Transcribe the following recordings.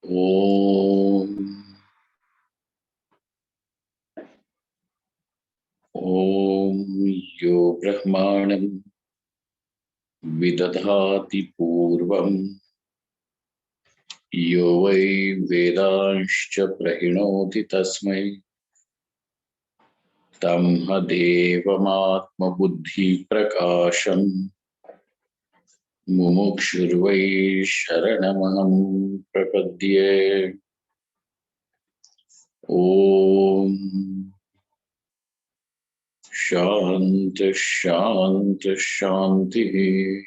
Om Om Yo Brahmanam Vidadhati Purvam Yo Vai Vedanscha Prahinoti Tasmai Tamha Devamatma Buddhi Prakasham Mumukshurvai Sharanamaham Prapadye Om Shanti Shanti Shanti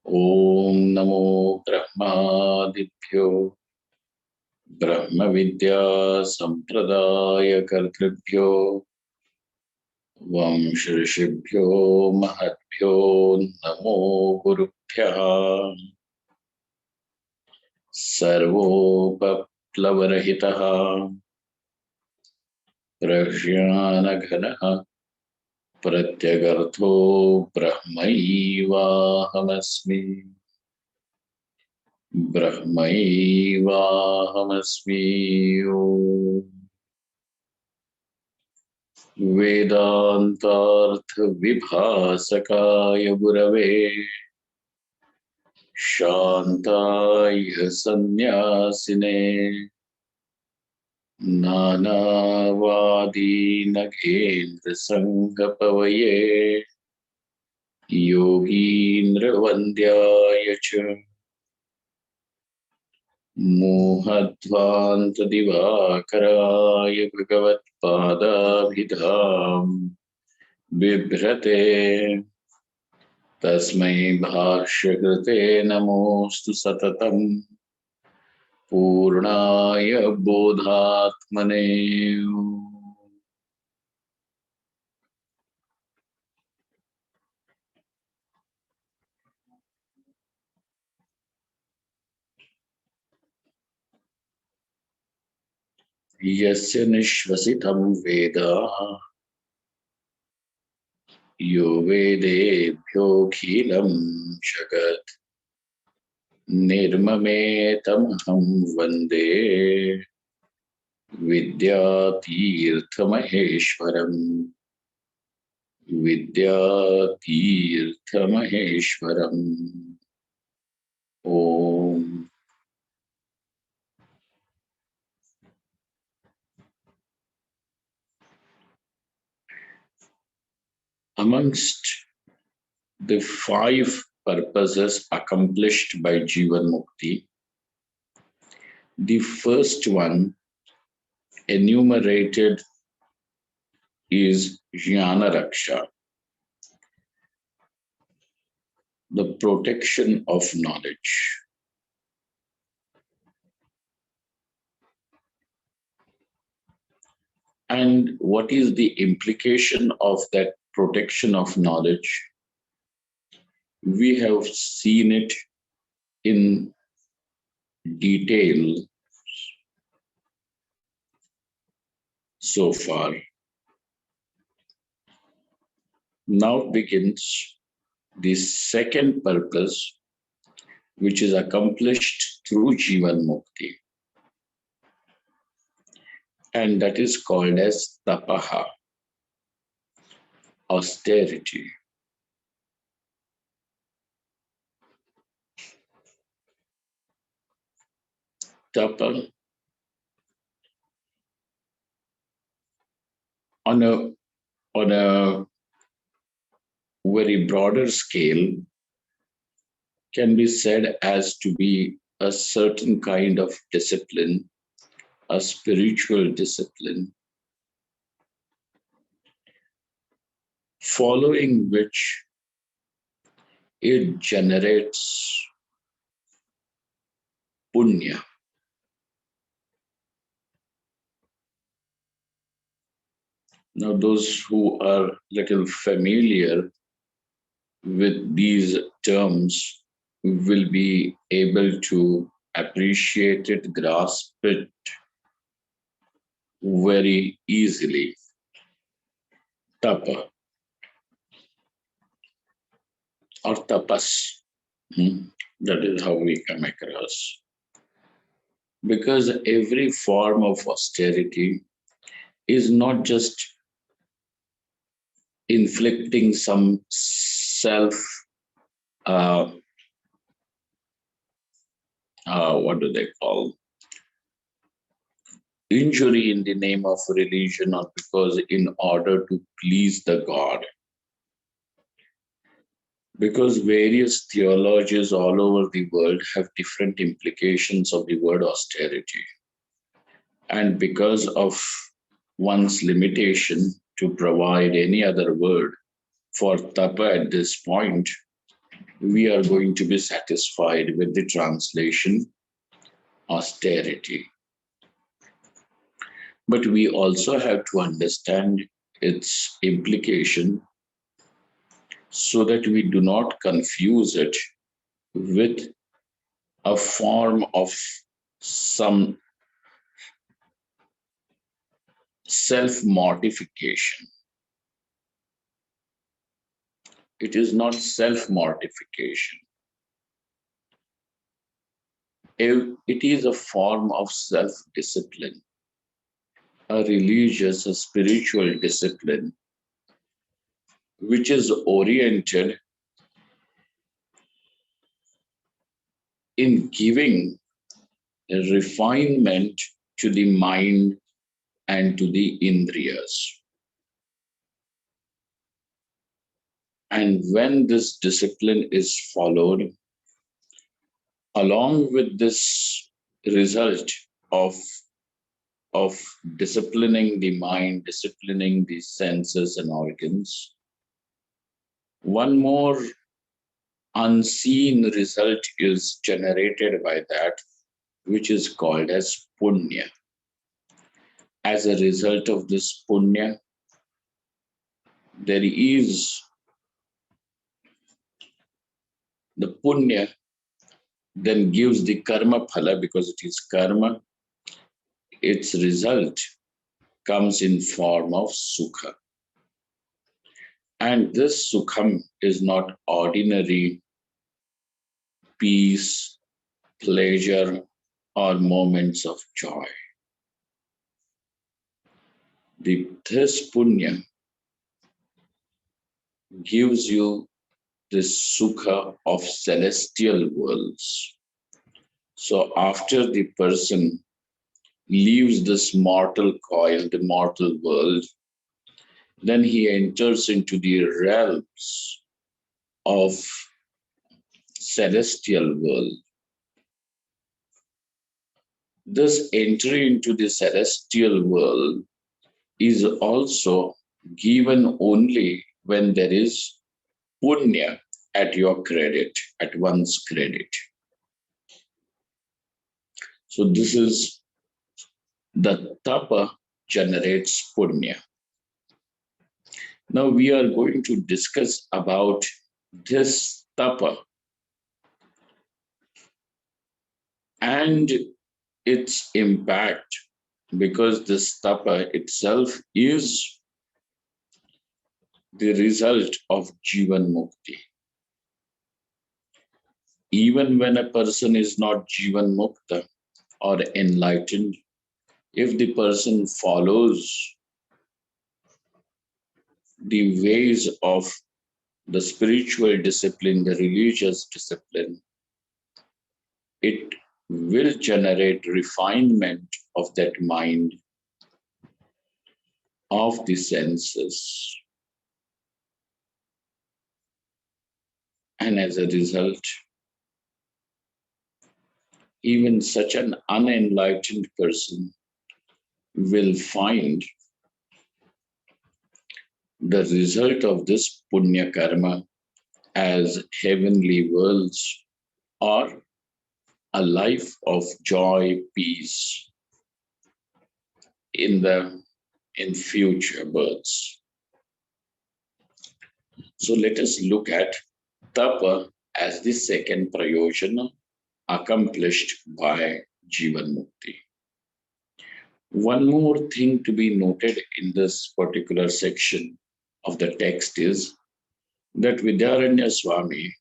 Om Namo Brahmadibhyo Brahma Vidya Sampradaya Kartribhyo Vamshrishibhyo Mahatbhyo Namo Gurubhyaha Sarvopaplavarahitāha Prajñānaghanaha Pratyagartho Brahmaivahamasmi Brahmaivahamasmi Om Vedantartha Vibhasakaya Gurave Shantaya Sannyasine Nanavadi Nagendra Sangapavaye Yogindra Vandyaya Cha Muhadvanta Divakaraya Bhagavat Padabhidham Bibhrate Tasmai Bhashyakrate Namostu Satatam Purnaya Bodhatmane Yasya Nishvasitam Veda Yo Vedebhyo Khilam Jagat Nirmametamaham Vande Vidyatirthamaheshwaram Vidyatirthamaheshwaram Om. Amongst the 5 purposes accomplished by Jivan Mukti, the first one enumerated is Jnana Raksha, the protection of knowledge. And what is the implication of that protection of knowledge? We have seen it in detail so far. Now begins the second purpose, which is accomplished through Jivan Mukti, and that is called as tapaha, austerity. Tapa, on a very broader scale, can be said as to be a certain kind of discipline, a spiritual discipline, following which it generates punya. Now, those who are little familiar with these terms will be able to appreciate it, grasp it very easily. Tapa or tapas, that is how we come across. Because every form of austerity is not just inflicting some self, uh, what do they call, injury in the name of religion, or because in order to please the God. Because various theologies all over the world have different implications of the word austerity. And because of one's limitation to provide any other word for tapa at this point, we are going to be satisfied with the translation austerity. But we also have to understand its implication so that we do not confuse it with a form of some self mortification. It is not self mortification, it is a form of self discipline, a religious, a spiritual discipline, which is oriented in giving refinement to the mind and to the indriyas. And when this discipline is followed, along with this result of, of disciplining the mind, disciplining the senses and organs, one more unseen result is generated by that, which is called as punya. As a result of this punya, there is the punya then gives the karma phala because it is karma. Its result comes in form of sukha. And this sukham is not ordinary peace, pleasure, or moments of joy. This punya gives you this sukha of celestial worlds. So after the person leaves this mortal coil, the mortal world, then he enters into the realms of celestial world. This entry into the celestial world is also given only when there is punya at your credit, at one's credit. So this is the tapa generates punya. Now we are going to discuss about this tapa and its impact, because this tapa itself is the result of Jivan Mukti. Even when a person is not Jivan Mukta or enlightened, if the person follows the ways of the spiritual discipline, the religious discipline, it will generate refinement of that mind, of the senses. And as a result, even such an unenlightened person will find the result of this punya karma as heavenly worlds or a life of joy, peace in future births. So let us look at tapa as the second prayojana accomplished by Jivan Mukti. One more thing to be noted in this particular section of the text is that Vidyaranya Swami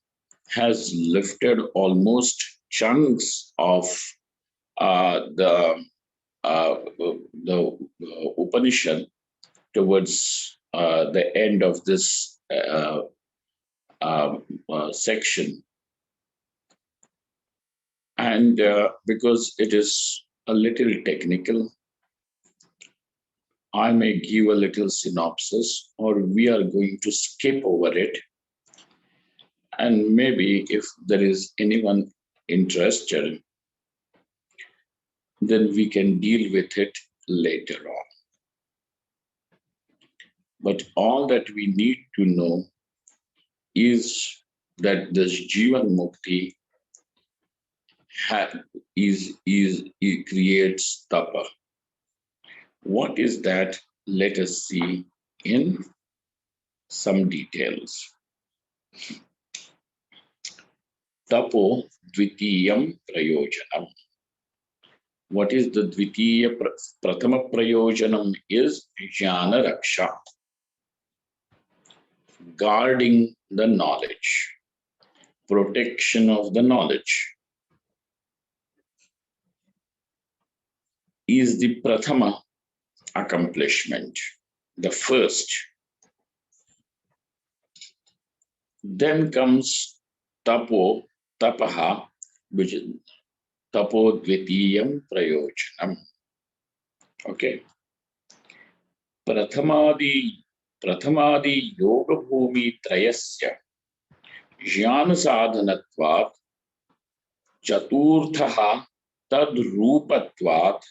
has lifted almost chunks of the Upanishad towards the end of this section. And because it is a little technical, I may give a little synopsis, or we are going to skip over it. And maybe if there is anyone interested, then we can deal with it later on. But all that we need to know is that this Jivan Mukti it creates tapa. What is that? Let us see in some details. Tapo dvitiyam prayojanam. What is the dvitiya prathama prayojanam is jnana raksha, guarding the knowledge, protection of the knowledge is the prathama accomplishment, the first. Then comes tapaha, which is tapo dvitiyam prayojanam. Okay. Prathamadi yoga bhumi trayasya jnana sadhanatvat chaturthaha tad rupatvat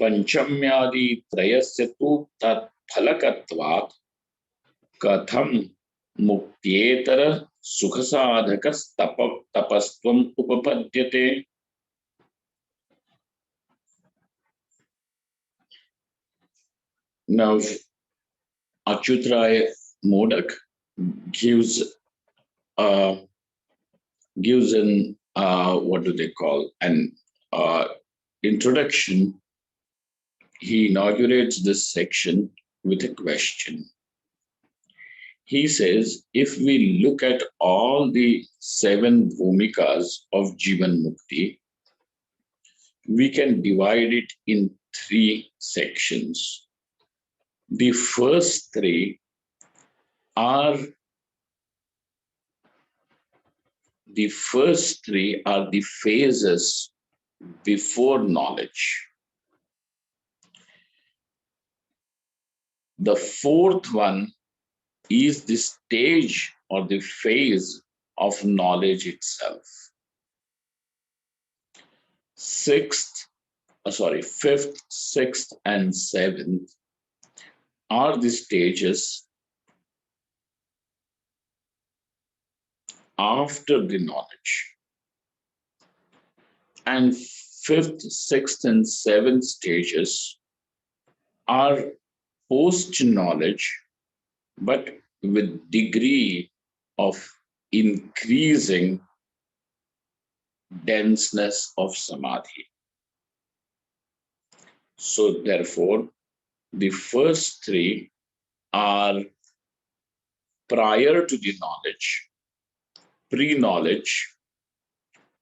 panchamyadi trayasya tu tad phalakatvat katham muktyetar sukhasadhakas tapastvam upapadyate. Now, Achyutray Modak gives an what do they call an introduction. He inaugurates this section with a question. He says, if we look at all the 7 bhumikas of Jivan Mukti, we can divide it in 3 sections. The first 3 are the phases before knowledge. The 4th one is the stage or the phase of knowledge itself. 5th, 6th, and 7th are the stages after the knowledge. And 5th, 6th, and 7th stages are post-knowledge, but with degree of increasing denseness of samadhi. So therefore, the first 3 are prior to the knowledge, pre-knowledge.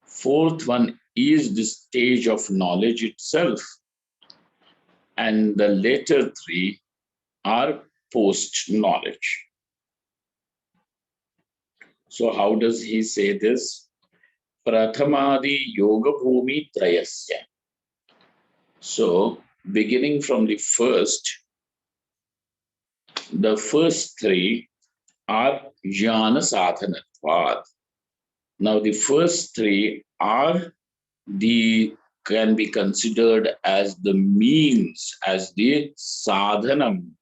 4th one is the stage of knowledge itself, and the later 3 are post-knowledge. So how does he say this? Prathamadi yoga bhumi trayasya. So beginning from the first 3 are jnana sadhanatvad. Now the first 3 are can be considered as the means, as the sadhanam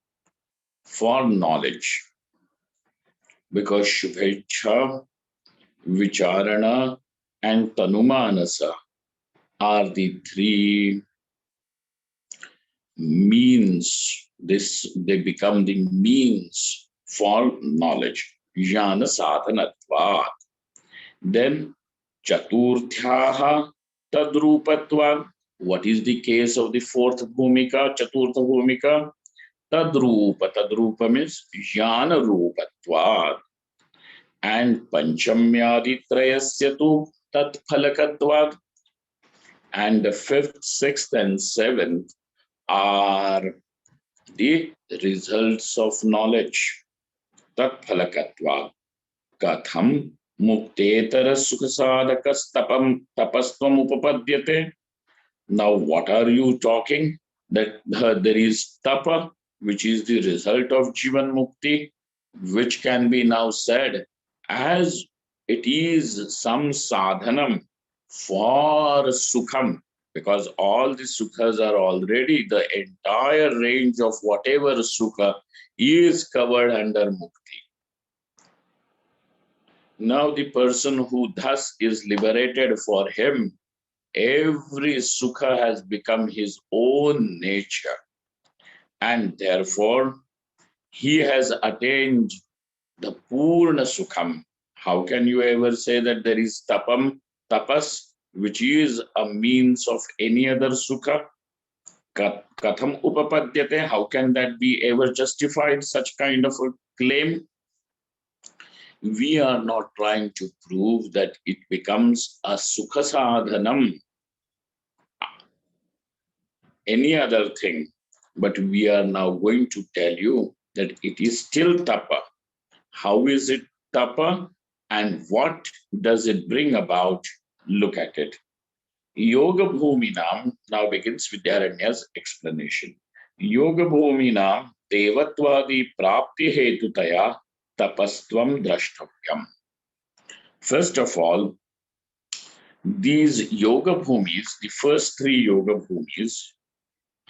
for knowledge. Because shubhecha, vicharana, and tanumanasa are the 3 means. They become the means for knowledge. Jnana sadhanatvat. Then chaturthyaha tadrupatva. What is the case of the 4th bhumika, chaturtha bhumika? Tadrupa. Tadrupa means jnana rupatvat. And panchamyadi trayasya tu tat phalakatvat. And the fifth, sixth, and seventh are the results of knowledge. Tat phalakatva. Katham muktetara sukhasadakastapam tapastvam upapadyate. Now, what are you talking? That there is tapa, which is the result of Jivan Mukti, which can be now said as it is some sadhanam for sukham, because all the sukhas are already, the entire range of whatever sukha is covered under mukti. Now, the person who thus is liberated, for him, every sukha has become his own nature, and therefore he has attained the Purna Sukham. How can you ever say that there is tapas, which is a means of any other sukha? Katham upapadyate, how can that be ever justified, such kind of a claim? We are not trying to prove that it becomes a sukha sadhanam, any other thing, but we are now going to tell you that it is still tapa. How is it tapa and what does it bring about? Look at it. Yoga Bhuminam now begins Vidyaranya's explanation. Yoga Bhuminam Devatvadi Prapti Hetutaya Tapastvam Drashtavyam. First of all, these yoga bhumis, the first three yoga bhumis,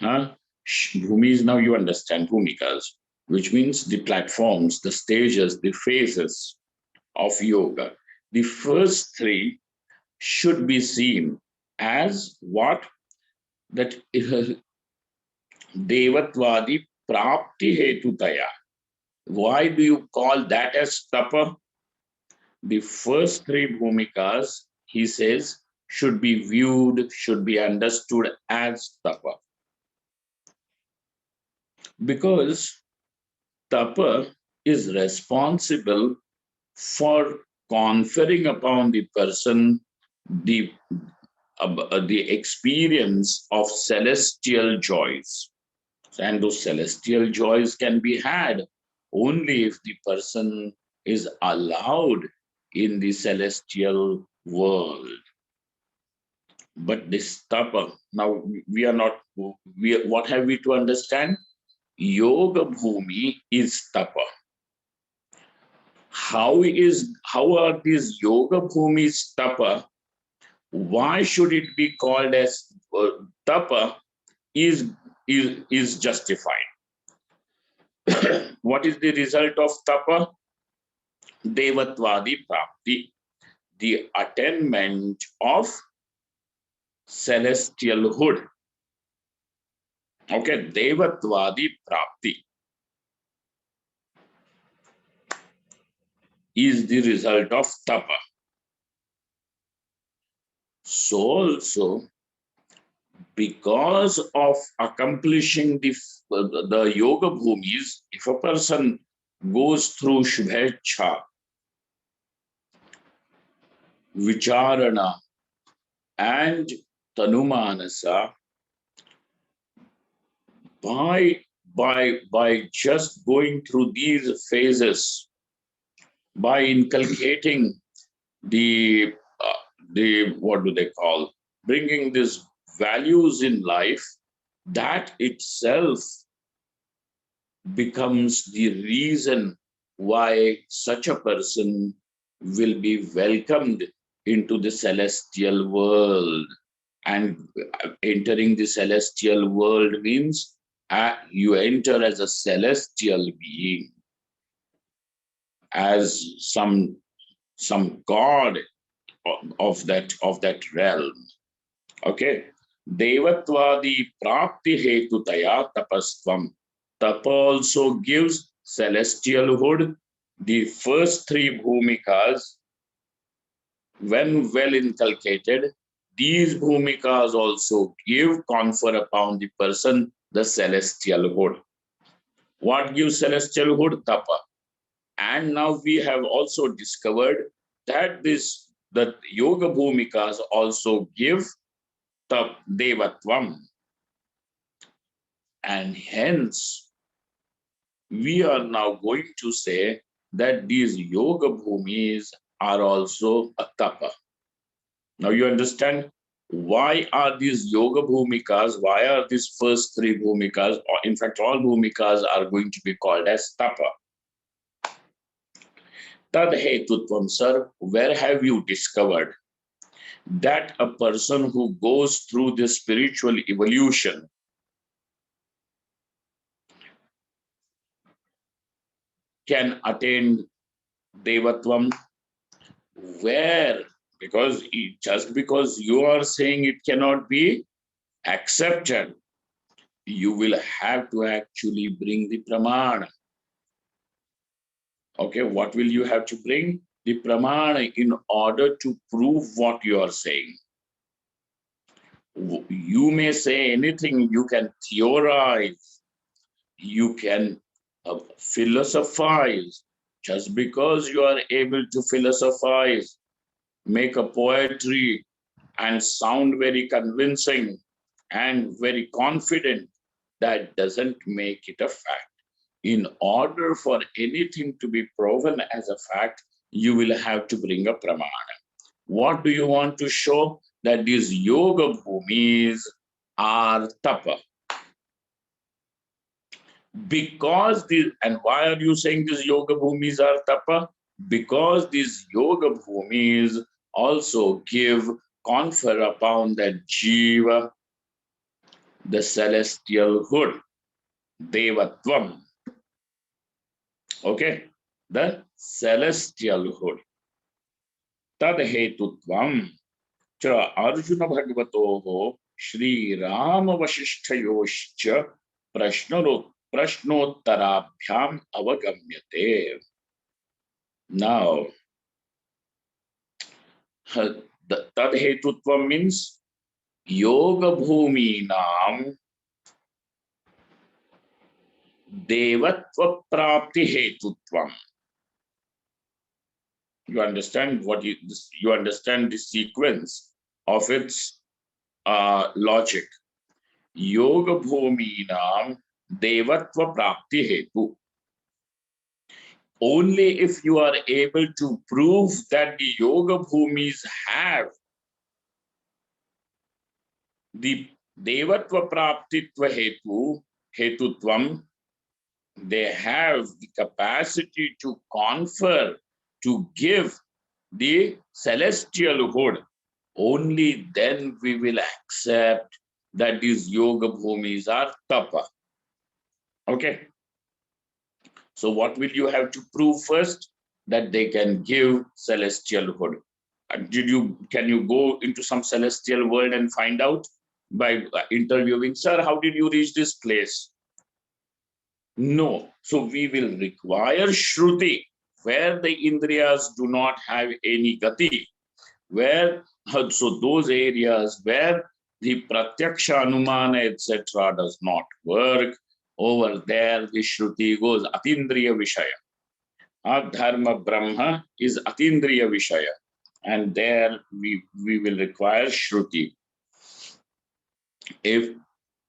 bhumis, now you understand bhumikas, which means the platforms, the stages, the phases of yoga. The first three should be seen as what? That Devatvadi Prapti Hetutaya. Why do you call that as tapa? The first three bhumikas, he says, should be viewed, should be understood as tapa. Because tapa is responsible for conferring upon the person the experience of celestial joys. And those celestial joys can be had only if the person is allowed in the celestial world. But this tapa, now we are not, what have we to understand? Yoga bhumi is tapa. How are these yoga bhumis tapa? Why should it be called as tapa is justified. What is the result of tapa? Devatvadi prapti, the attainment of celestialhood. Okay, Devatvadi prapti is the result of tapa. So also, because of accomplishing the yoga bhumis, if a person goes through shubhecha, vicharana, and tanumanasa, by just going through these phases, by inculcating the what do they call, bringing these values in life, that itself becomes the reason why such a person will be welcomed into the celestial world. And entering the celestial world means you enter as a celestial being, as some god of that realm. Okay. Devatvadi prapti hetutaya tapastvam. Tapa also gives celestialhood. The first three bhumikas, when well inculcated, these bhumikas also confer upon the person the celestialhood. What gives celestialhood? Tapa. And now we have also discovered that yoga bhumikas also give tap devatvam. And hence, we are now going to say that these yoga bhumis are also a tapa. Now you understand why are these yoga bhumikas, why are these first three bhumikas, or in fact all bhumikas are going to be called as tapa. Tad hetutvam, sir, where have you discovered that a person who goes through this spiritual evolution can attain devatvam? Where? Because just because you are saying it cannot be accepted, you will have to actually bring the pramana. Okay, what will you have to bring? The pramana in order to prove what you are saying. You may say anything, you can theorize, you can philosophize. Just because you are able to philosophize, make a poetry, and sound very convincing and very confident, that doesn't make it a fact. In order for anything to be proven as a fact, you will have to bring a pramana. What do you want to show? That these yoga bhumis are tapa. Because these, and why are you saying these yoga bhumis are tapa? Because these yoga bhumis also confer upon that jiva the celestial hood, devatvam. Okay, the celestial hood. Tad hetutvam cha Arjuna Bhagavatoho Shri Rama Vasishthayoshcha prashnottarabhyam avagamyate. Now, tad hetutvam means yoga bhumi nam devatva prapti hetutvam. You understand what you understand the sequence of its logic. Yoga bhumi nam devatva prapti hetu. Only if you are able to prove that the yoga bhumis have the devatva praptitva hetutvam, they have the capacity to confer, to give the celestial hood, only then we will accept that these yoga bhumis are tapa. Okay. So what will you have to prove first? That they can give celestial hood. Can you go into some celestial world and find out by interviewing, sir, how did you reach this place? No. So we will require Shruti, where the Indriyas do not have any gati, where, so those areas where the Pratyaksha Anumana, etc., does not work, over there the Shruti goes Atindriya Vishaya. Adharma Brahma is Atindriya Vishaya. And there we will require Shruti. If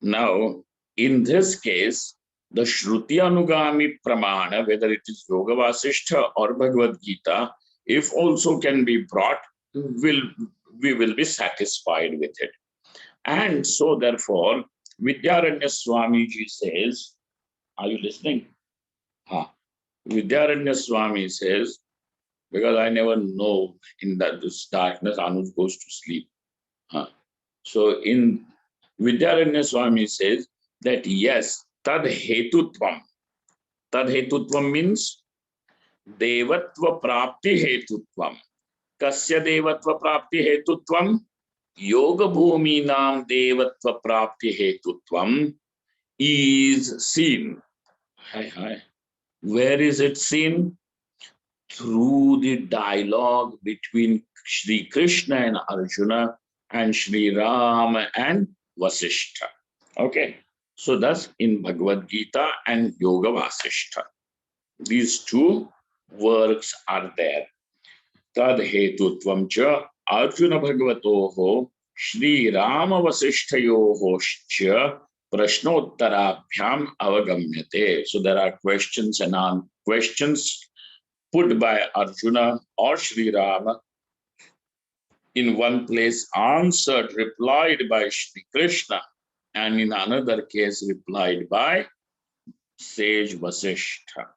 now, in this case, the Shruti Anugami Pramana, whether it is Yoga Vasishtha or Bhagavad Gita, if also can be brought, we will be satisfied with it. And so therefore, Vidyaranya Swamiji says, are you listening? Vidyaranya Swami says, because I never know in this darkness, Anuj goes to sleep. So in Vidyaranya Swami says that yes, tad hetutvam. Tad hetutvam means devatva prapti hetutvam. Kasya devatva prapti hetutvam? Yoga bhumi nam devatva prapti hetutvam is seen. Hi. Where is it seen? Through the dialogue between Sri Krishna and Arjuna and Sri Rama and Vasishtha. Okay. So thus in Bhagavad Gita and Yoga Vasishtha, these two works are there. Tad hetutvam cha Arjuna Bhagavatoho Shri Rama Vasishthayohoscha Prashnottaraabhyam Avagamyate. So there are questions and questions put by Arjuna or Shri Rama, in one place answered, replied by Shri Krishna, and in another case replied by sage Vasishtha.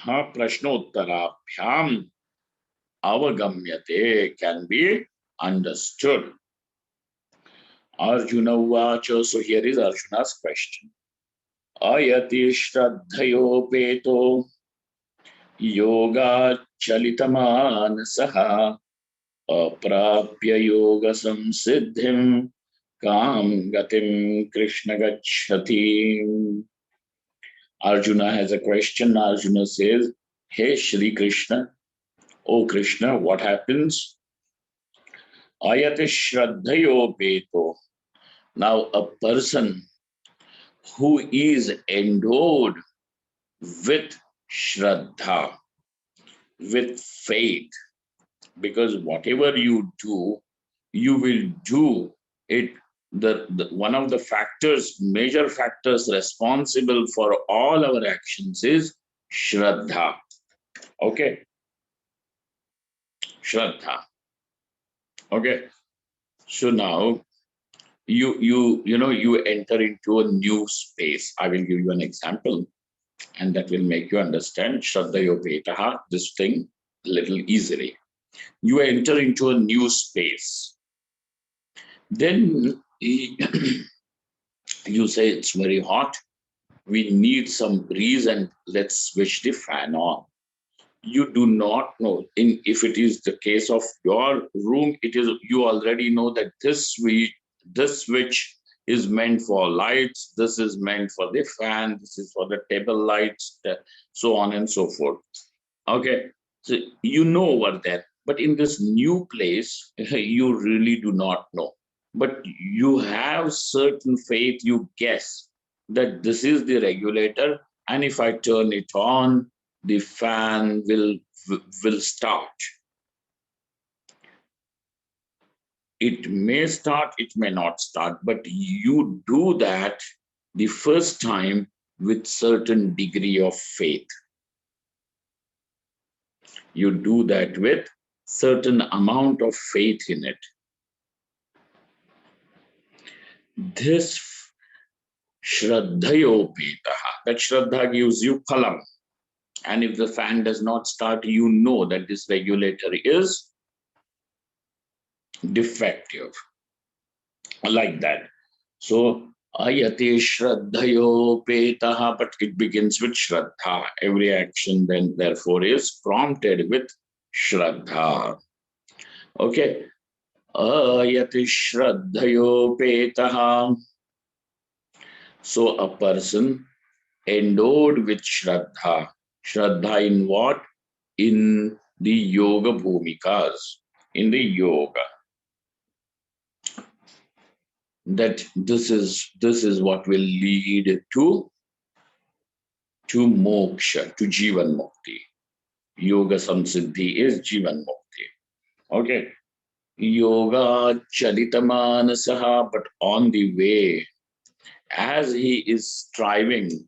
Prashnottarabhyam avagamyate can be understood. Arjuna Vacha. So here is Arjuna's question. Ayati Shraddhayopeto Yoga Chalitamaanasaha Aprapya Yoga Samsiddhim Kam Gatim Krishna Gacchati. Arjuna has a question. Arjuna says, Hey Shri Krishna, O Krishna, what happens? Ayati Shraddhayopeto. Now a person who is endowed with Shraddha, with faith, because whatever you do, you will do it. One of the factors, major factors responsible for all our actions is Shraddha. Okay, Shraddha. Okay, so now you enter into a new space. I will give you an example, and that will make you understand Shraddhayopetaha, this thing, a little easily. You enter into a new space. Then you say it's very hot. We need some breeze, and let's switch the fan on. You do not know. If it is the case of your room, it is, you already know that this switch is meant for lights, this is meant for the fan, this is for the table lights, so on and so forth. Okay, so you know over there. But in this new place, you really do not know. But you have certain faith, you guess that this is the regulator, and if I turn it on, the fan will start. It may start, it may not start, but you do that the first time with certain degree of faith. You do that with certain amount of faith in it. This Shraddhayopetaha, that Shraddha gives you phalam. And if the fan does not start, you know that this regulator is defective. Like that. So, ayati Shraddhayopetaha, but it begins with Shraddha. Every action then therefore is prompted with Shraddha. Okay. Ayati Shraddhayopetaha. So a person endowed with Shraddha. Shraddha in what? In the yoga bhumikas, in the yoga. That this is what will lead to moksha, to Jivan Mukti. Yoga Samsiddhi is Jivan Mukti. Okay. Yoga Chalitamanasaha, but on the way, as he is striving,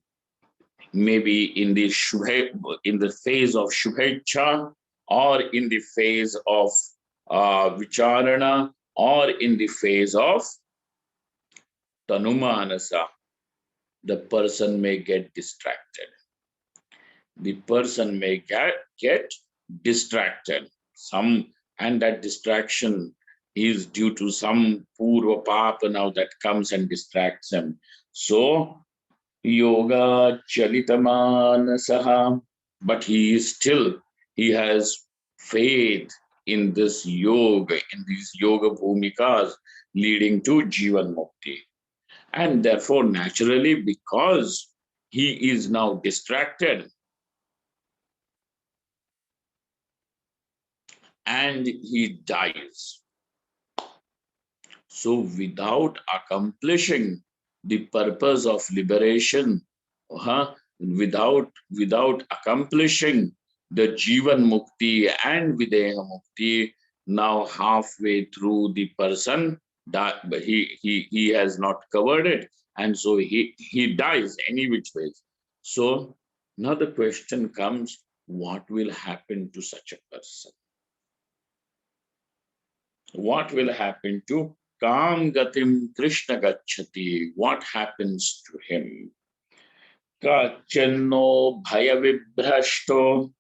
maybe in the phase of Shubhecha, or in the phase of Vicharana, or in the phase of Tanumanasa, the person may get distracted. The person may get distracted. And that distraction is due to some purva papa now that comes and distracts him. So, yoga chalitamanasaha, but he has faith in this yoga, in these yoga bhumikas leading to Jivan Mukti. And therefore, naturally, because he is now distracted and he dies. So without accomplishing the purpose of liberation, without accomplishing the Jivan Mukti and Videha Mukti, Now halfway through the person that he has not covered it, and so he dies any which ways. So now the question comes, what will happen to such a person? What will happen to Kam Gatim Krishna Gachati? What happens to him? Kachinno Bhaya Vibhrashto,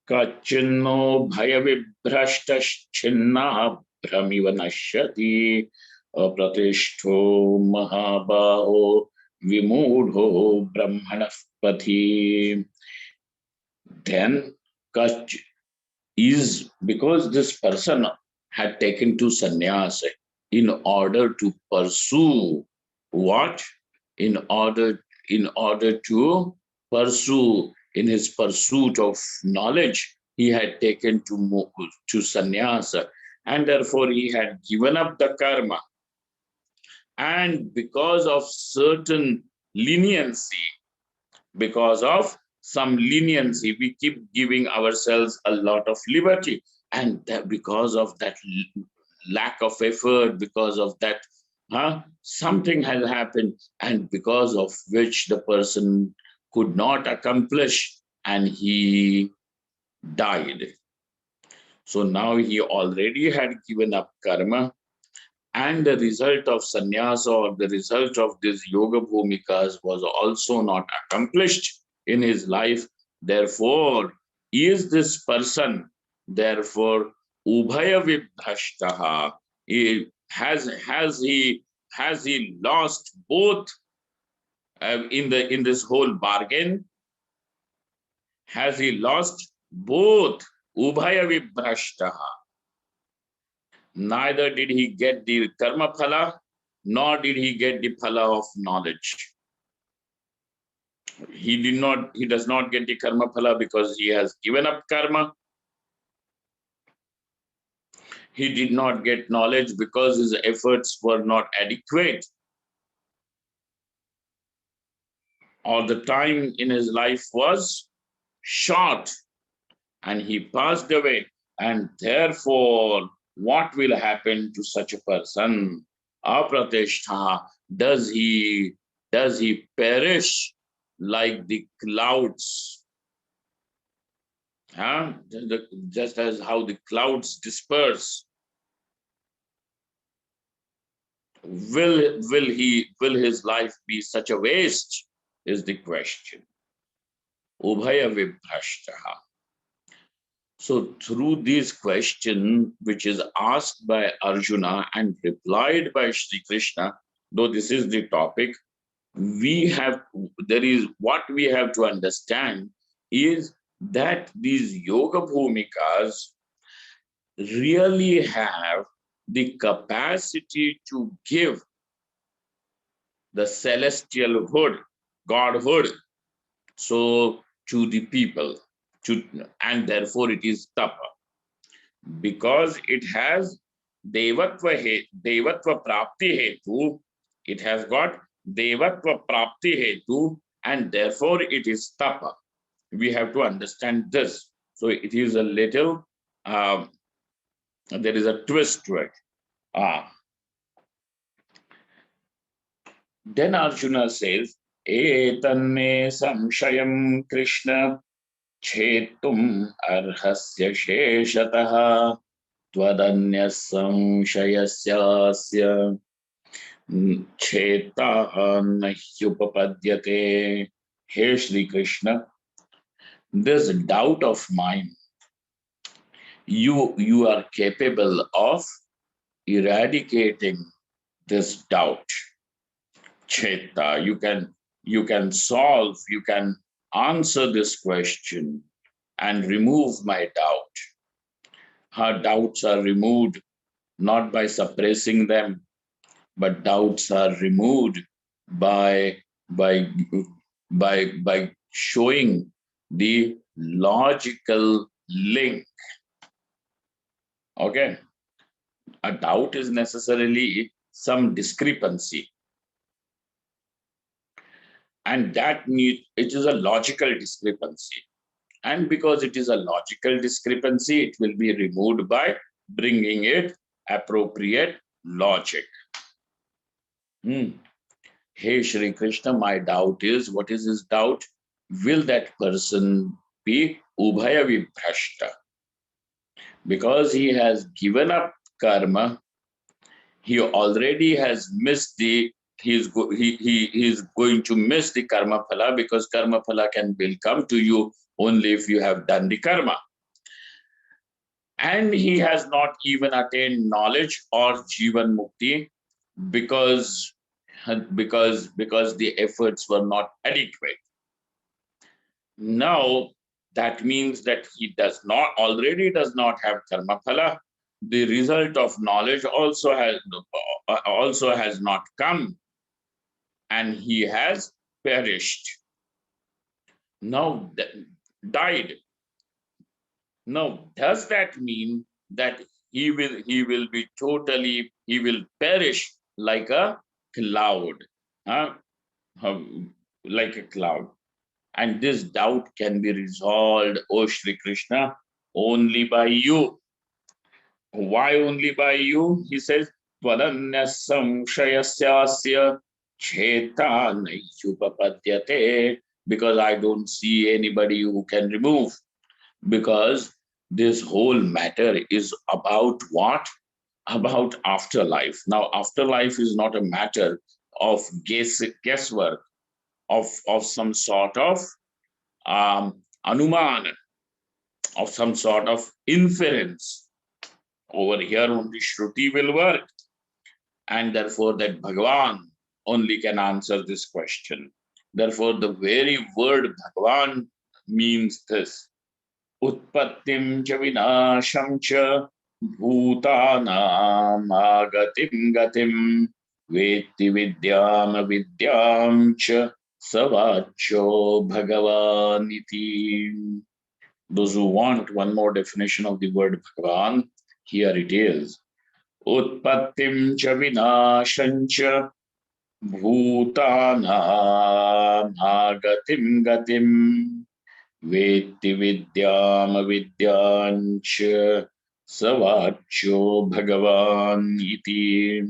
Kachinno Bhaya Vibhrashtaschinna Brahmiva Nashyati, Apratishto Mahabaho Vimudho Brahmanapati. Then Kach is, because this person had taken to sannyas in order to pursue what? In order to pursue, in his pursuit of knowledge, he had taken to sannyas, and therefore he had given up the karma. And because of certain leniency, because of some leniency, we keep giving ourselves a lot of liberty, and that because of that lack of effort, because of that something has happened, and because of which the person could not accomplish, and he died. So now he already had given up karma, and the result of sannyasa, or the result of these yoga bhumikas, was also not accomplished in his life. Therefore, is this person, therefore, ubhaya vibhrashtaha, has he lost both in this whole bargain? Has he lost both? Ubhaya vibhrashtaha. Neither did he get the karma phala, nor did he get the phala of knowledge. He does not get the karma phala because he has given up karma. He did not get knowledge because his efforts were not adequate, or the time in his life was short, and he passed away. And therefore, what will happen to such a person? Apratishta, does he perish like the clouds? Just as how the clouds disperse. Will his life be such a waste? Is the question. Ubhaya vibhrashtaha. So through this question, which is asked by Arjuna and replied by Sri Krishna, though this is the topic, what we have to understand is that these yoga bhumikas really have the capacity to give the celestial hood, godhood, so to the people, and therefore it is tapa, because it has devatva prapti hetu, it has got devatva prapti hetu, and therefore it is tapa. We have to understand this. So it is a little, there is a twist to it. Then Arjuna says, Etanne samshayam Krishna chetum arhasya sheshataha twadanya samshayasyasya chetaha nahyupapadyate. Hey Shri Krishna, this doubt of mine, you are capable of eradicating this doubt. Cheta, you can solve, you can answer this question and remove my doubt. Her doubts are removed not by suppressing them, but doubts are removed by showing the logical link. Okay, a doubt is necessarily some discrepancy, and it is a logical discrepancy, and because it is a logical discrepancy, it will be removed by bringing it appropriate logic. Hey Shri Krishna, my doubt is, what is his doubt? Will that person be Ubhaya Vibhrashta? Because he has given up karma, he already has missed the he is going to miss the karma phala, because karma phala will come to you only if you have done the karma. And he has not even attained knowledge or jivan mukti, because because the efforts were not adequate. Now that means that he does not have karma phala. The result of knowledge also has not come, and he has perished. Now died. Now does that mean that he will perish like a cloud, huh? Like a cloud? And this doubt can be resolved, O Shri Krishna, only by you. Why only by you? He says, Tvananya samshayasya cheta naiyupapadyate, because I don't see anybody who can remove. Because this whole matter is about what? About afterlife. Now, afterlife is not a matter of guesswork, of some sort of anuman, of some sort of inference. Over here, only Shruti will work, and therefore that Bhagavan only can answer this question. Therefore, the very word Bhagavan means this: Utpattim cha vinasham cha bhutanam agatim gatim vetti vidyam avidyam cha savacho bhagavaniti. Those who want one more definition of the word Bhagavan, here it is. Utpattim cha vinasham cha bhutanam agatim gatim vetti vidyam avidyancha savacho bhagavan iti.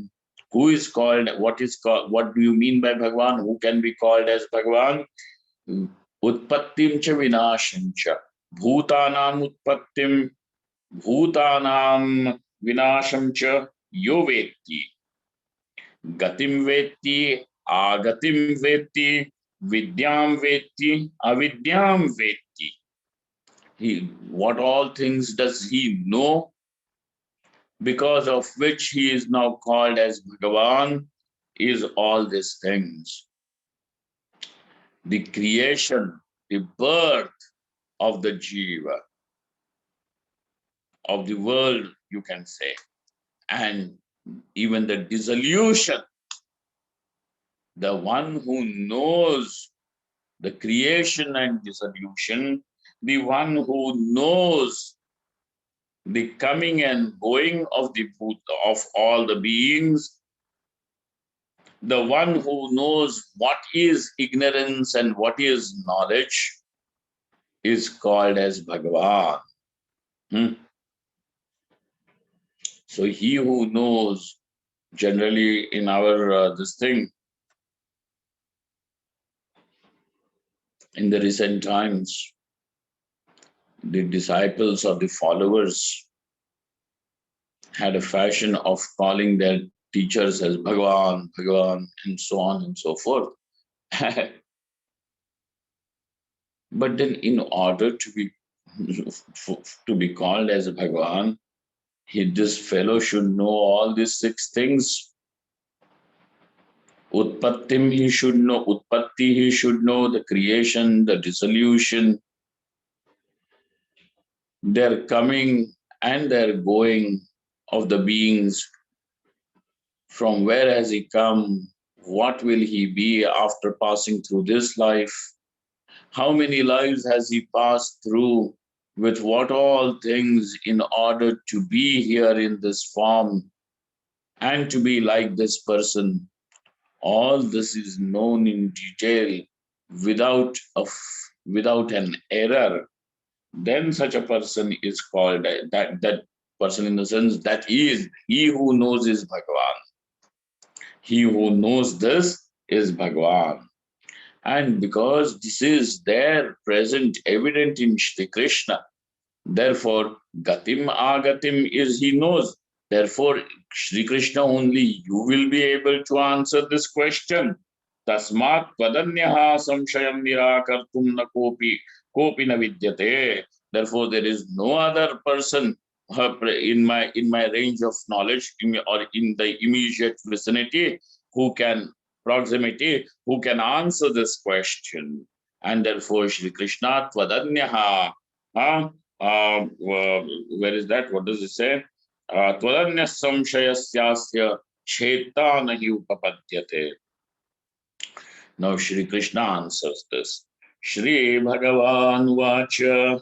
Who is called, what do you mean by Bhagavan? Who can be called as Bhagavan? Utpattim cha vinasham cha. Bhutanam utpattim, bhutanam vinasham cha yo vetti. Gatim vetti, agatim vetti, vidyam vetti, avidyam vetti. What all things does he know, because of which he is now called as Bhagavan, is all these things. The creation, the birth of the jiva, of the world, you can say, and even the dissolution. The one who knows the creation and dissolution, the one who knows the coming and going of all the beings, the one who knows what is ignorance and what is knowledge, is called as Bhagavan. So he who knows, generally in our this thing, in the recent times, the disciples or the followers had a fashion of calling their teachers as Bhagavan, Bhagavan, and so on and so forth. But then, in order to be called as a Bhagavan, this fellow should know all these six things. Utpattim he should know, Utpatti he should know, the creation, the dissolution, their coming and their going of the beings. From where has he come? What will he be after passing through this life? How many lives has he passed through? With what all things, in order to be here in this form and to be like this person? All this is known in detail without an error. Then such a person is called that. Person in the sense that he who knows is Bhagavan. He who knows this is Bhagavan. And because this is there present, evident in Shri Krishna, therefore Gatim Agatim is he knows. Therefore, Shri Krishna only you will be able to answer this question. Tasmat Tvadanyaha Samshayam Nirakartum na kopi na vidyate. Therefore, there is no other person in my range of knowledge or in the immediate vicinity who can proximity who can answer this question. And therefore, Shri Krishna Tvadanyaha. Where is that? What does it say? Twadanya samshayasyasya cheta nahi upapadyate. Now Shri Krishna answers this. Shri Bhagavan vacha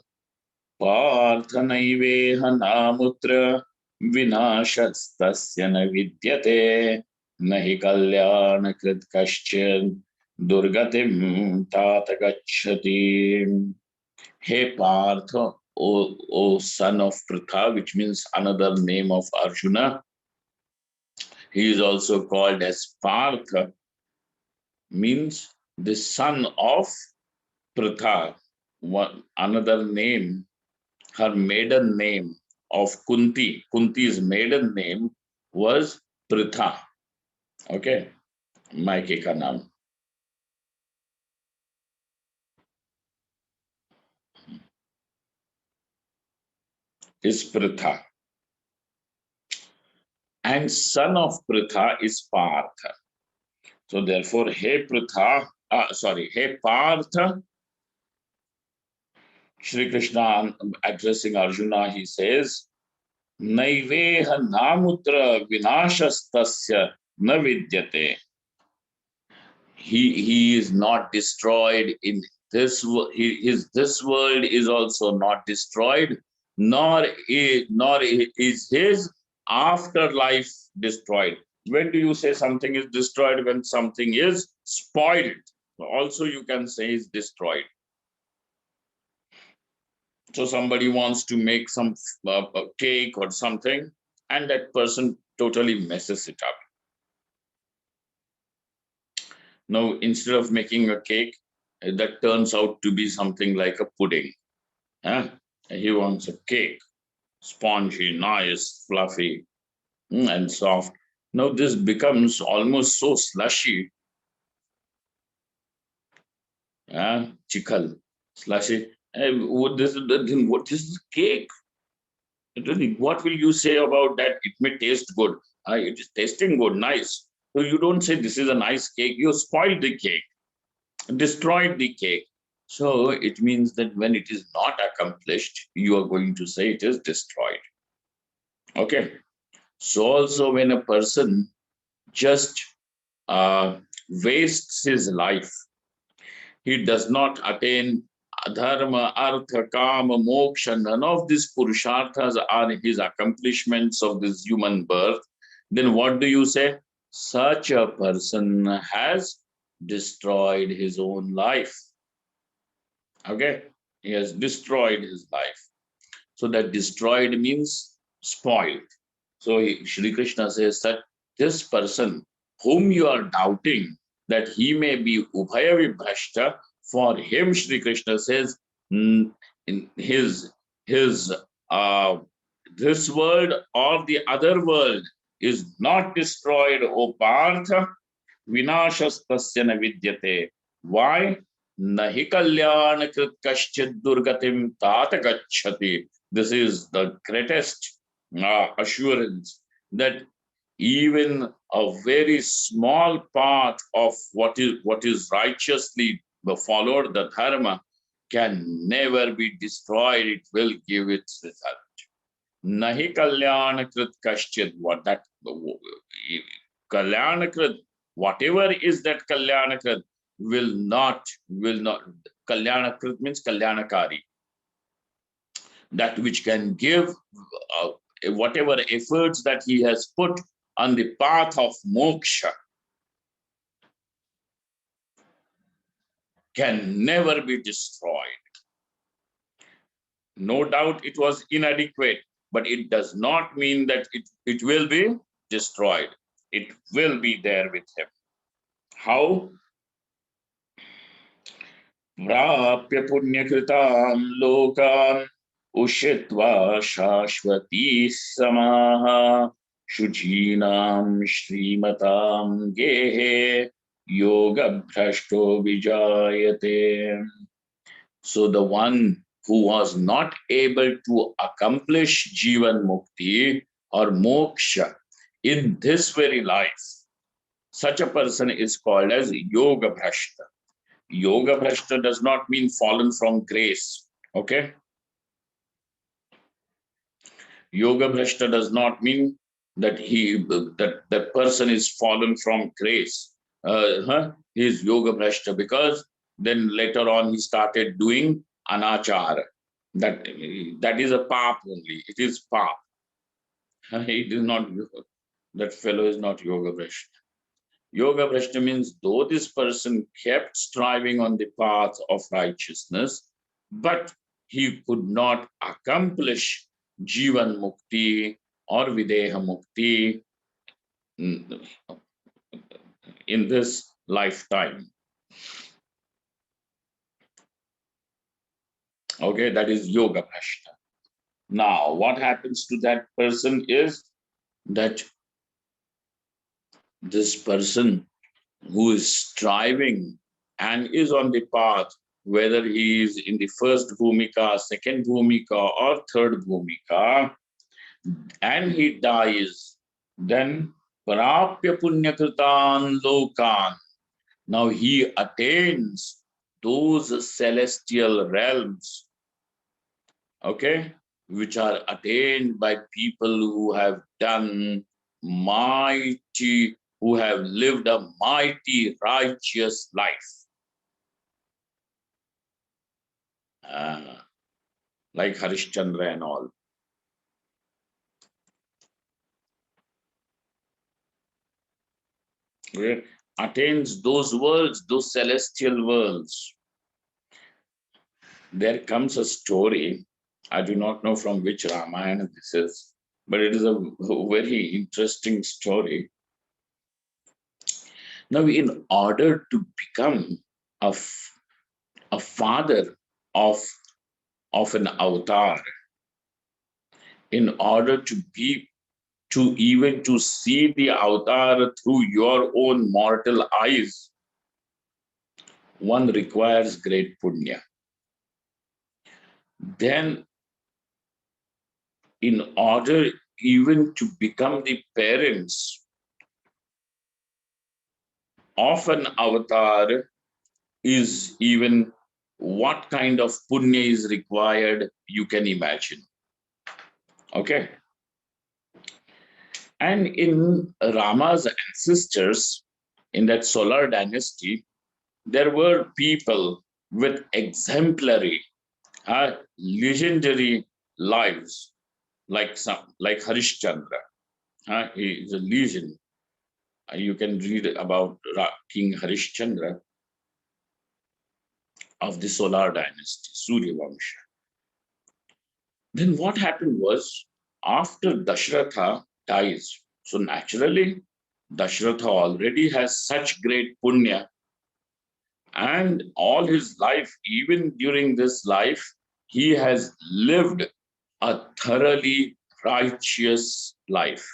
partha naiveha namutra vinashastasya na vidyate nahi kalyana krit kaschin durgatim tata gacchati. Hey Partha, O son of Pritha, which means another name of Arjuna. He is also called as Partha, means the son of Pritha. Another name, her maiden name of Kunti. Kunti's maiden name was Pritha. Okay, Maike ka naam. Is Pritha. And son of Pritha is Partha. So therefore, hey Pritha, hey Partha, Shri Krishna addressing Arjuna, he says, Naiveha namutra vinashastasya na vidyate. He is not destroyed in this this world is also not destroyed, nor is his afterlife destroyed. When do you say something is destroyed? When something is spoiled. Also you can say is destroyed. So somebody wants to make some cake or something, and that person totally messes it up. Now, instead of making a cake, that turns out to be something like a pudding. He wants a cake, spongy, nice, fluffy, and soft. Now this becomes almost so slushy. Chikhal, slushy. What is cake? What will you say about that? It may taste good. It is tasting good, nice. So you don't say this is a nice cake. You spoiled the cake, destroyed the cake. So it means that when it is not accomplished, you are going to say it is destroyed. Okay. So also when a person just wastes his life, he does not attain dharma, artha, kama, moksha, none of these purusharthas are his accomplishments of this human birth, then what do you say? Such a person has destroyed his own life. Okay, he has destroyed his life. So that destroyed means spoiled. So Shri Krishna says that this person whom you are doubting that he may be Ubhaya Vibhrashta, for him Shri Krishna says in his this world or the other world is not destroyed, O Partha, vinashastasya na vidyate. Why? Nahi kalyana krit kaschid durgatim tata gacchati. This is the greatest assurance that even a very small part of what is righteously followed, the dharma, can never be destroyed. It will give its result. Nahi kalyanakrit kaschid. What that kalyanakrit, whatever is that kalyanakrit will not kalyanakrit means kalyanakari, that which can give whatever efforts that he has put on the path of moksha can never be destroyed. No doubt it was inadequate, but it does not mean that it will be destroyed. It will be there with him. How? Prapya punyakritam lokan ushitva shashvati samaha shuchinam shrimatam gehe yoga bhrashto vijayate. So the one who was not able to accomplish Jivan Mukti or Moksha in this very life, such a person is called as Yoga Bhrashta. Yoga Bhrashta does not mean fallen from grace. Okay? Yoga Bhrashta does not mean that that person is fallen from grace. He is Yoga Bhrashta because then later on he started doing anachara. That is a pap only. It is pap. It is not, that fellow is not Yoga Bhrashta. Yoga Bhrashta means though this person kept striving on the path of righteousness, but he could not accomplish Jivan Mukti or Videha Mukti in this lifetime. Okay, that is Yoga Bhrashta. Now, what happens to that person is that this person who is striving and is on the path, whether he is in the first bhumika, second bhumika, or third bhumika, and he dies, then parapya punyakritan lokan. Now he attains those celestial realms, okay, which are attained by people who have done mighty, who have lived a mighty righteous life. Like Harishchandra and all. Okay. Attains those worlds, those celestial worlds. There comes a story, I do not know from which Ramayana this is, but it is a very interesting story. Now, in order to become a father of an avatar, in order to be, to even to see the avatar through your own mortal eyes, one requires great punya. Then, in order even to become the parents of an avatar, is even what kind of punya is required, you can imagine. Okay. And in Rama's ancestors, in that solar dynasty, there were people with exemplary, legendary lives, like Harishchandra. He is a legend. You can read about King Harishchandra of the solar dynasty, Surya Vamsha. Then what happened was, after Dashratha dies, so naturally, Dashratha already has such great punya, and all his life, even during this life, he has lived a thoroughly righteous life.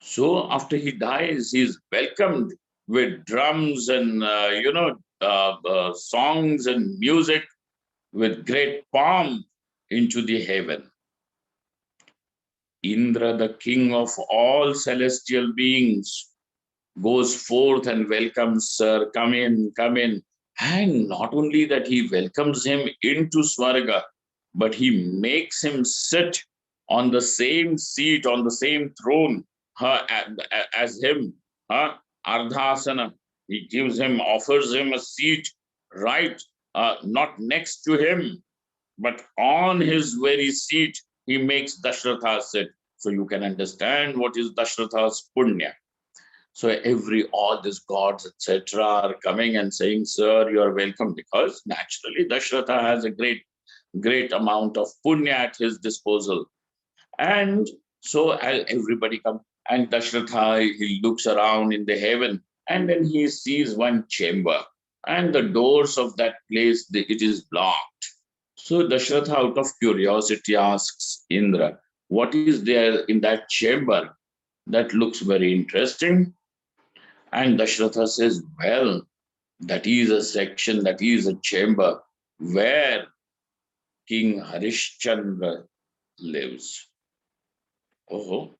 So after he dies, he is welcomed with drums and songs and music with great pomp into the heaven. Indra, the king of all celestial beings, goes forth and welcomes, sir, come in, come in. And not only that, he welcomes him into Swarga, but he makes him sit on the same seat, on the same throne as him, Ardhasana. He gives him, offers him a seat right, not next to him, but on his very seat, he makes Dashratha sit. So you can understand what is Dashratha's punya. So all these gods, etc., are coming and saying, sir, you are welcome, because naturally Dashratha has a great amount of punya at his disposal. And so everybody comes, and Dashratha, he looks around in the heaven, and then he sees one chamber, and the doors of that place, it is blocked. So Dashratha, out of curiosity, asks Indra, what is there in that chamber? That looks very interesting. And Dashratha says, well, that is a section, that is a chamber where King Harishchandra lives. Oh,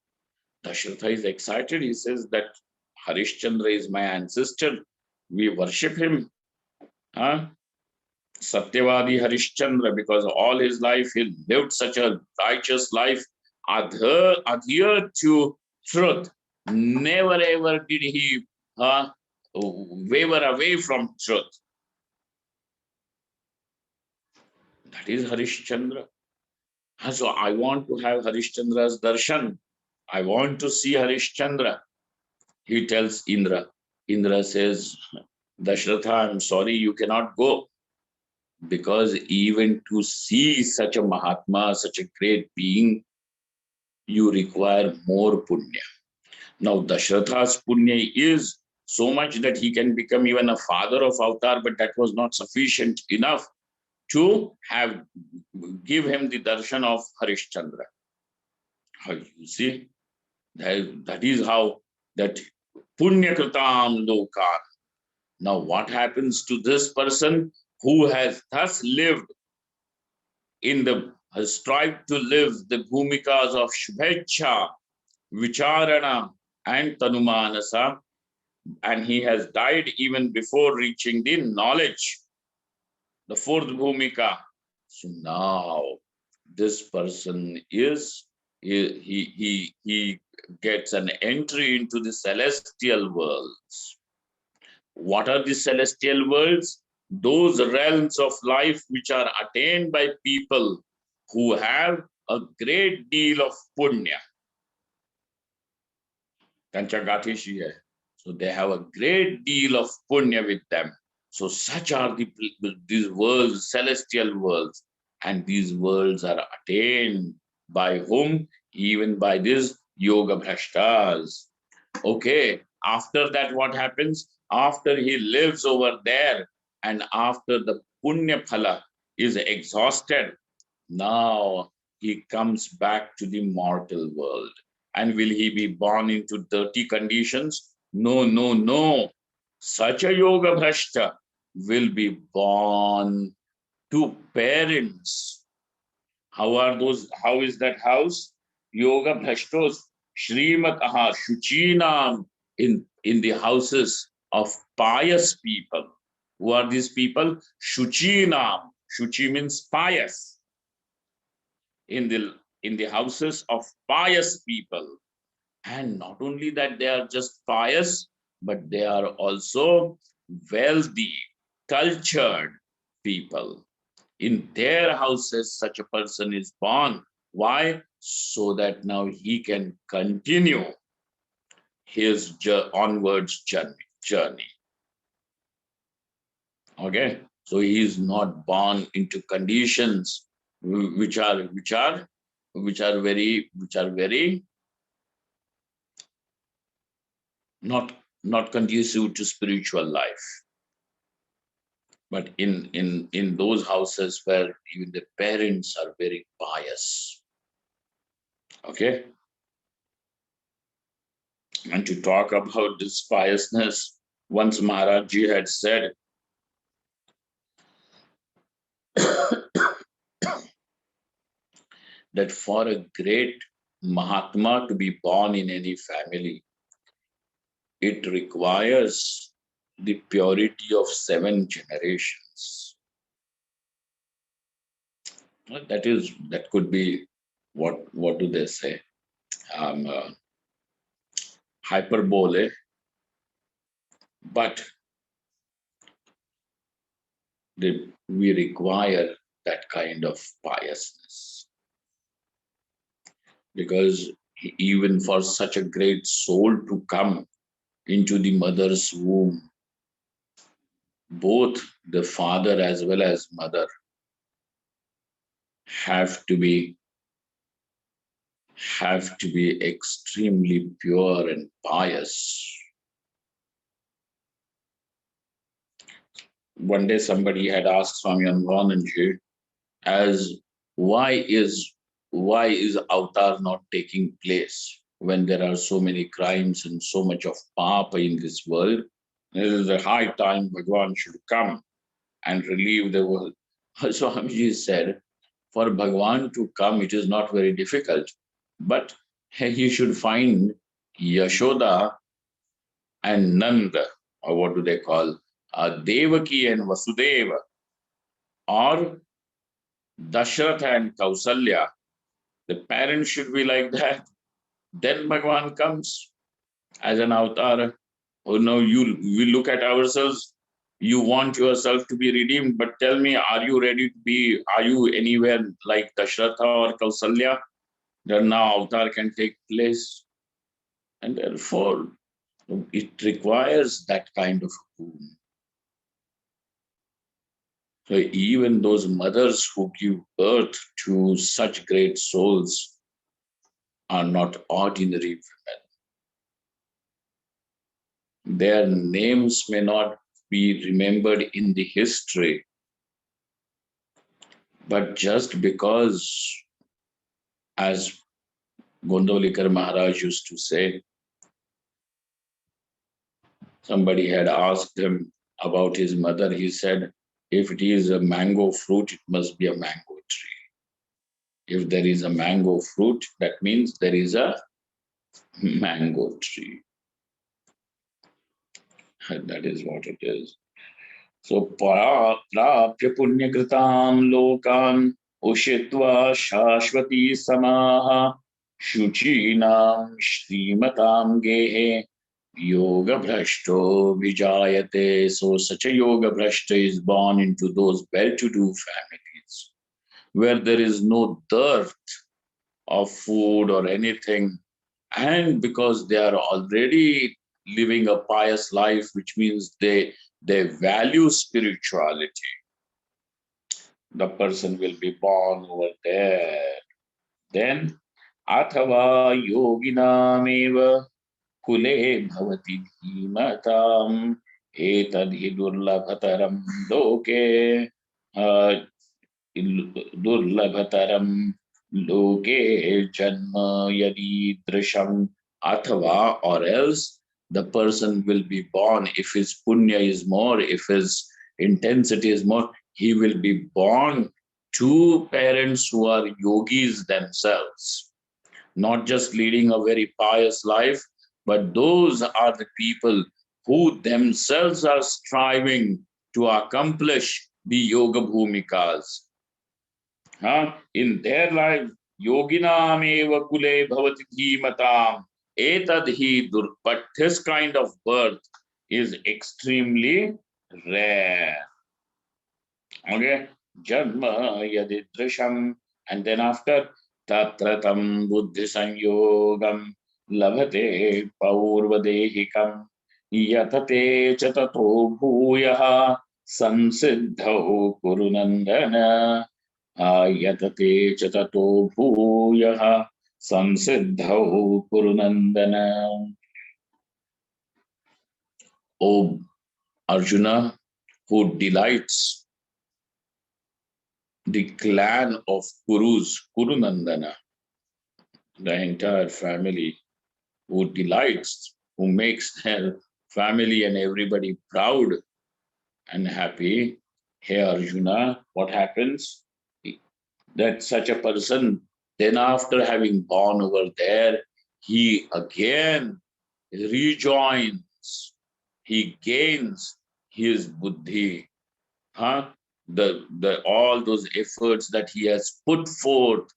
Dashratha is excited. He says that Harishchandra is my ancestor. We worship him. Huh? Satyavadi Harishchandra, because all his life he lived such a righteous life, adhered to truth. Never ever did he waver away from truth. That is Harishchandra. So I want to have Harishchandra's darshan. I want to see Harishchandra. He tells Indra. Indra says, Dashratha, I'm sorry, you cannot go, because even to see such a Mahatma, such a great being, you require more punya. Now, Dashratha's punya is so much that he can become even a father of avatar, but that was not sufficient enough to have give him the darshan of Harishchandra. You see, that is how that punya kritam lokan. Now, what happens to this person who has thus lived in the has strived to live the bhumikas of Shubhecha, Vicharana, and Tanumanasa, and he has died even before reaching the knowledge, the fourth bhumika. So now this person is he gets an entry into the celestial worlds. What are the celestial worlds? Those realms of life which are attained by people who have a great deal of punya. So they have a great deal of punya with them. So such are these worlds, celestial worlds. And these worlds are attained by whom? Even by these yoga bhrashtas. Okay, after that, what happens? After he lives over there and after the punya phala is exhausted, now he comes back to the mortal world. And will he be born into dirty conditions? No, no, no. Such a yoga bhrashta will be born to parents. How are those? How is that house? Yoga bhrashtos, Srimataha, Shuchinam, in the houses of pious people. Who are these people? Shuchinam. Shuchi means pious. In the houses of pious people. And not only that, they are just pious, but they are also wealthy, cultured people. In their houses, such a person is born. Why? So that now he can continue his onwards journey. Okay, so he is not born into conditions which are very not conducive to spiritual life. But in those houses where even the parents are very pious. Okay. And to talk about this piousness, once Maharaj Ji had said that for a great Mahatma to be born in any family, it requires the purity of 7 generations. That could be what do they say? Hyperbole, but we require that kind of piousness, because even for such a great soul to come into the mother's womb, both the father as well as mother have to be have to be extremely pure and pious. One day somebody had asked Swami Anandanji, as why is avatar not taking place when there are so many crimes and so much of papa in this world? It is a high time Bhagwan should come and relieve the world. Swamiji said, for Bhagwan to come, it is not very difficult, but he should find Yashoda and Nanda, or what do they call, Devaki and Vasudeva, or Dashratha and Kausalya. The parents should be like that. Then Bhagwan comes as an avatar. Oh no, we look at ourselves. You want yourself to be redeemed, but tell me, are you ready to be? Are you anywhere like Dashratha or Kausalya? That now avatar can take place, and therefore it requires that kind of boon. So even those mothers who give birth to such great souls are not ordinary women. Their names may not be remembered in the history, but just because, as Gondolikar Maharaj used to say, somebody had asked him about his mother. He said, if it is a mango fruit, it must be a mango tree. If there is a mango fruit, that means there is a mango tree. That is what it is. So, prapya punyakritam lokan ushitva shashvati samaha shuchinam shrimatam gehe yoga bhrashto vijayate. So such a yoga bhrashta is born into those well-to-do families where there is no dearth of food or anything, and because they are already living a pious life, which means they value spirituality, the person will be born over there. Then athava yoginameva kule bhavati dhimatam etadhi durlabhataram loke durlabhataram loke janma yadi drisham. Athava, or else the person will be born, if his punya is more, if his intensity is more, he will be born to parents who are yogis themselves, not just leading a very pious life, but those are the people who themselves are striving to accomplish the yoga bhumikas. In their life, yoginam eva kule bhavati dhimatam etad hi dur. But this kind of birth is extremely rare. Okay, janma yadidrisham, and then after tatratam buddhi sanyogam labhate paurvadehikam yatate chatato bhuyaha samsiddhau kurunandana. Yatate chatato bhuyaha samsiddhau kurunandana. O Arjuna, who delights the clan of Kurus, Kurunandana, the entire family, who delights, who makes their family and everybody proud and happy. Hey Arjuna, what happens? That such a person, then after having born over there, he again rejoins, he gains his buddhi. The all those efforts that he has put forth,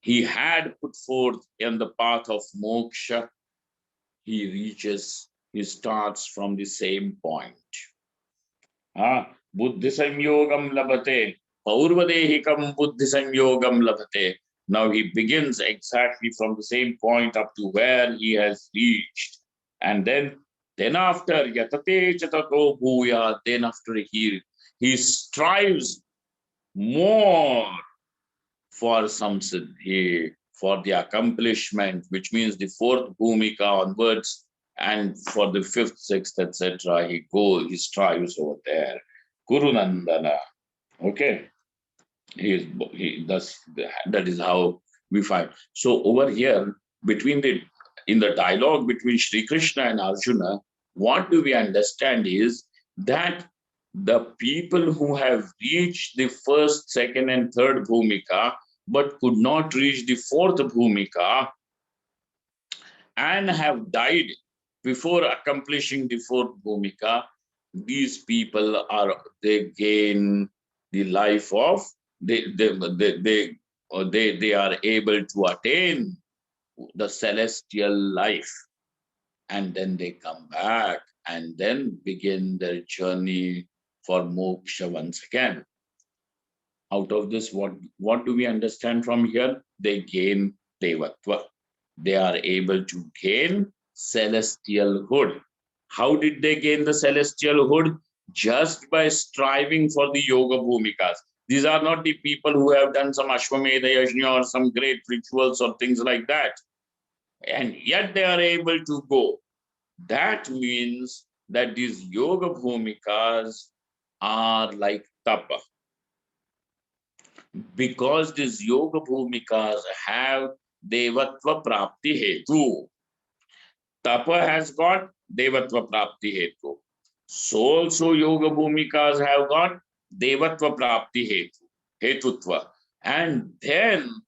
he had put forth in the path of moksha, he reaches, he starts from the same point. Buddhi samyogam labhate, paurvadehikam buddhi samyogam labhate. Now he begins exactly from the same point up to where he has reached. And then after yatate chatato bhuya, then after he strives more for some siddhi. for the accomplishment, which means the fourth bhumika onwards, and for the fifth, sixth, etc., he strives over there. Guru Nandana. Okay, he does that is how we find. So over here, in the dialogue between Sri Krishna and Arjuna, what do we understand is that the people who have reached the first, second, and third bhumika but could not reach the fourth bhumika and have died before accomplishing the fourth bhumika, these people they gain the life of they are able to attain the celestial life, and then they come back and then begin their journey for moksha once again. Out of this, what do we understand from here? They gain devatva. They are able to gain celestial hood. How did they gain the celestial hood? Just by striving for the yoga bhumikas. These are not the people who have done some Ashwamedha Yajna or some great rituals or things like that, and yet they are able to go. That means that these yoga bhumikas are like tapa. Because these yoga bhumikas have devatva prapti hetu. Tapa has got devatva prapti hetu. So also yoga bhumikas have got devatva prapti hetu, hetutva. And then,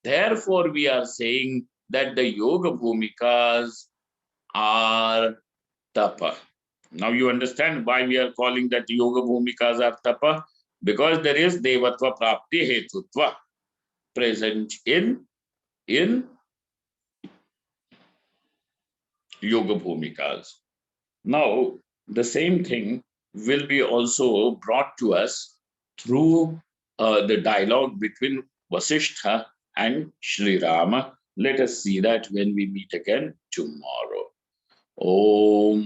therefore, we are saying that the yoga bhumikas are tapa. Now you understand why we are calling that yoga bhumikas are tapa? Because there is devatva prapti hetutva present in yoga bhumikas. Now, the same thing will be also brought to us through the dialogue between Vasishtha and Sri Rama. Let us see that when we meet again tomorrow. Om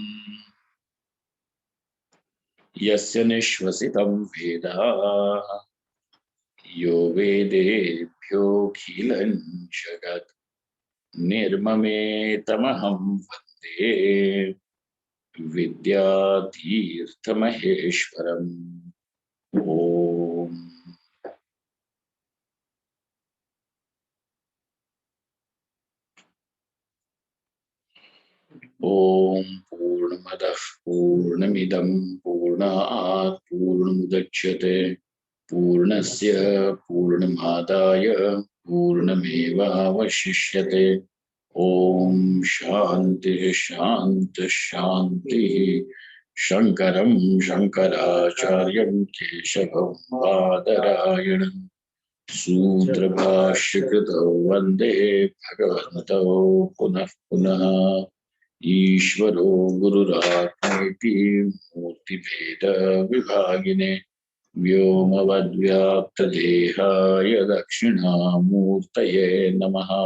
Yasya Nishvasitam Veda Yo Vedebhyo Khilan Jagat Nirmame Tamaham Vande Vidyatirthamaheshwaram. Om. Om Purnamadah Purnamidam Purnat Purnamudachyate Purnasya Purnamadaya Purnameva Vashishyate. Om Shanti Shanti Shanti. Shankaram Shankaracharyam Keshavam Badarayanam Sutra Bhashyakrito Vande Bhagavato Punah Punah. Ishvaro Gururatmeti Murti Veda Vibhagine Vyomavadvyapta Dehaya Dakshina Murtaye Namaha.